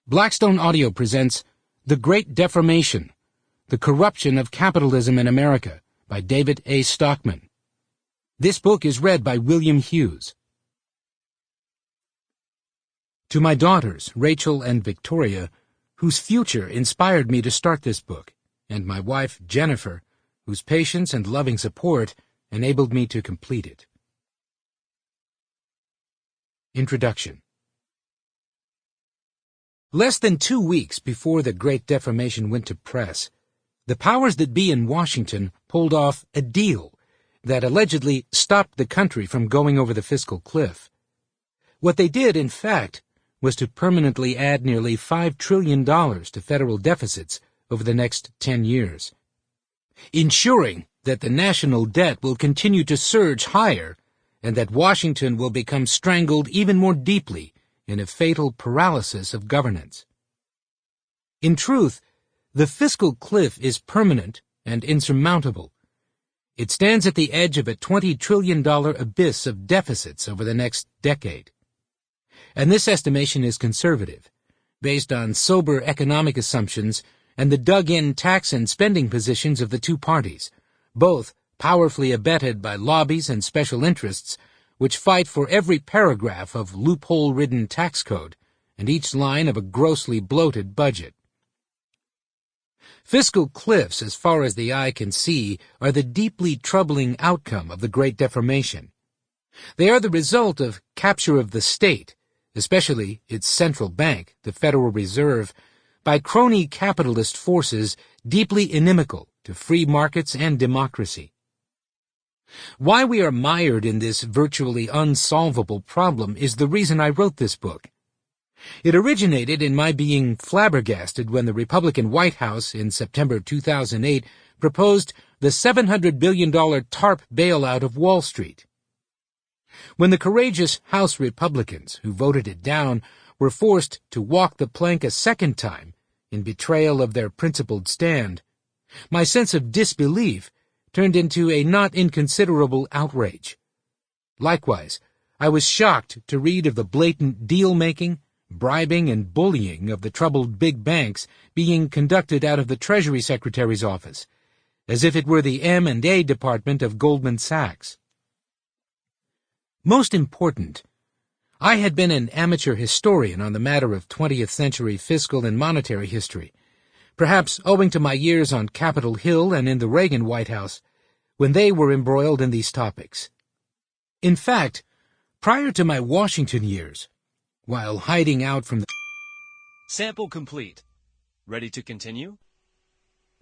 Blackstone Audio presents The Great Deformation, The Corruption of Capitalism in America by David A. Stockman. This book is read by William Hughes. To my daughters, Rachel and Victoria, whose future inspired me to start this book, and my wife, Jennifer, whose patience and loving support enabled me to complete it. Introduction. Less than 2 weeks before the Great Deformation went to press, the powers that be in Washington pulled off a deal that allegedly stopped the country from going over the fiscal cliff. What they did, in fact, was to permanently add nearly $5 trillion to federal deficits over the next 10 years, ensuring that the national debt will continue to surge higher and that Washington will become strangled even more deeply in a fatal paralysis of governance. In truth, the fiscal cliff is permanent and insurmountable. It stands at the edge of a $20 trillion abyss of deficits over the next decade. And this estimation is conservative, based on sober economic assumptions and the dug-in tax and spending positions of the two parties, both powerfully abetted by lobbies and special interests which fight for every paragraph of loophole-ridden tax code and each line of a grossly bloated budget. Fiscal cliffs, as far as the eye can see, are the deeply troubling outcome of the Great Deformation. They are the result of capture of the state, especially its central bank, the Federal Reserve, by crony capitalist forces deeply inimical to free markets and democracy. Why we are mired in this virtually unsolvable problem is the reason I wrote this book. It originated in my being flabbergasted when the Republican White House in September 2008 proposed the $700 billion TARP bailout of Wall Street. When the courageous House Republicans who voted it down were forced to walk the plank a second time in betrayal of their principled stand, my sense of disbelief turned into a not inconsiderable outrage. Likewise, I was shocked to read of the blatant deal-making, bribing, and bullying of the troubled big banks being conducted out of the Treasury Secretary's office, as if it were the M&A department of Goldman Sachs. Most important, I had been an amateur historian on the matter of 20th century fiscal and monetary history, perhaps owing to my years on Capitol Hill and in the Reagan White House, when they were embroiled in these topics. In fact, prior to my Washington years, while hiding out from the... Sample complete. Ready to continue?